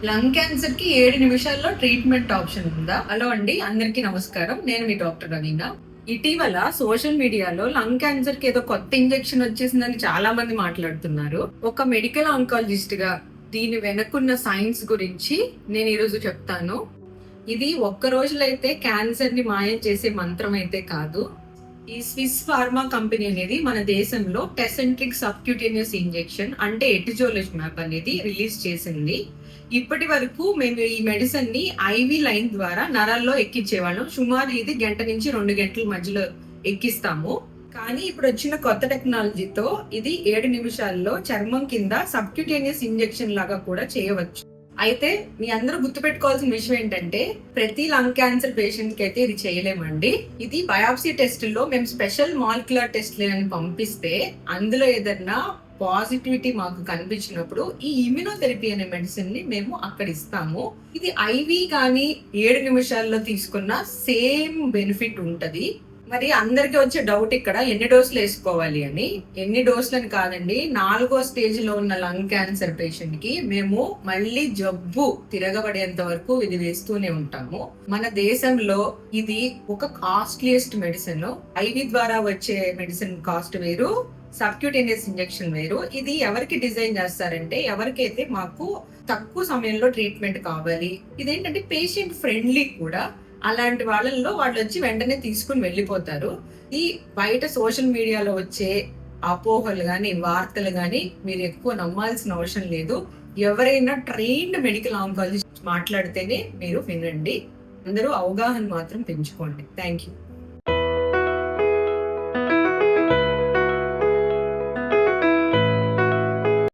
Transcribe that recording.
Lung cancer కి 7 నిమిషాల్లో treatment option ఉందా? హలో అండి, అందరికీ నమస్కారం. నేను మీ డాక్టర్ రవీనా. ఇటీవల సోషల్ మీడియాలో లంగ్ క్యాన్సర్ కి ఏదో కొత్త ఇంజెక్షన్ వచ్చేసిందని చాలా మంది మాట్లాడుతున్నారు. ఒక మెడికల్ ఆంకాలజిస్ట్ గా దీని వెనకున్న సైన్స్ గురించి నేను ఈరోజు చెప్తాను. ఇది ఒక్క రోజులో అయితే క్యాన్సర్ ని మాయం చేసే మంత్రం అయితే కాదు. ఈ స్విస్ ఫార్మా కంపెనీ అనేది మన దేశంలో టెసెంట్రిక్ సబ్క్యూటేనియస్ ఇంజెక్షన్ అంటే ఎటిజోలిజ్మాబ్ అనేది రిలీజ్ చేసింది. ఇప్పటి వరకు మేము ఈ మెడిసిన్ ని ఐవి లైన్ ద్వారా నరాల్లో ఎక్కించేవాళ్ళం. సుమారు ఇది గంట నుంచి 2 గంటల మధ్యలో ఎక్కిస్తాము. కానీ ఇప్పుడు వచ్చిన కొత్త టెక్నాలజీతో ఇది 7 నిమిషాల్లో చర్మం కింద సబ్క్యూటేనియస్ ఇంజెక్షన్ లాగా కూడా చేయవచ్చు. అయితే మీ అందరూ గుర్తుపెట్టుకోవాల్సిన విషయం ఏంటంటే, ప్రతి లంగ్ క్యాన్సర్ పేషెంట్ కి అయితే ఇది చేయలేమండి. ఇది బయాప్సీ టెస్ట్ లో మేము స్పెషల్ మాలిక్యులర్ టెస్ట్ అని పంపిస్తే అందులో ఏదన్నా పాజిటివిటీ మాకు కనిపించినప్పుడు ఈ ఇమ్యునోథెరపీ అనే మెడిసిన్ ని మేము అక్కడ ఇస్తాము. ఇది ఐవి కానీ 7 నిమిషాల్లో తీసుకున్న సేమ్ బెనిఫిట్ ఉంటది. మరి అందరికి వచ్చే డౌట్ ఇక్కడ ఎన్ని డోసులు వేసుకోవాలి అని. ఎన్ని డోసులని కాదండి, 4వ స్టేజ్ లో ఉన్న లంగ్ క్యాన్సర్ పేషెంట్ కి మేము మళ్ళీ జబ్బు తిరగబడేంత వరకు ఇది వేస్తూనే ఉంటాము. మన దేశంలో ఇది ఒక కాస్ట్లీయెస్ట్ మెడిసిన్. ఐవి ద్వారా వచ్చే మెడిసిన్ కాస్ట్ వేరు, సబ్క్యూటేనియస్ ఇంజెక్షన్ వేరు. ఇది ఎవరికి డిజైన్ చేస్తారంటే, ఎవరికైతే మాకు తక్కువ సమయంలో ట్రీట్మెంట్ కావాలి, ఇదేంటంటే పేషెంట్ ఫ్రెండ్లీ కూడా, అలాంటి వాళ్ళల్లో వాళ్ళు వచ్చి వెంటనే తీసుకుని వెళ్ళిపోతారు. ఈ బయట సోషల్ మీడియాలో వచ్చే అపోహలు గాని వార్తలు గాని మీరు ఎక్కువ నమ్మాల్సిన అవసరం లేదు. ఎవరైనా ట్రైన్డ్ మెడికల్ ఆంకాలజిస్ట్ మాట్లాడితేనే మీరు వినండి. అందరూ అవగాహన మాత్రం పెంచుకోండి. Thank you.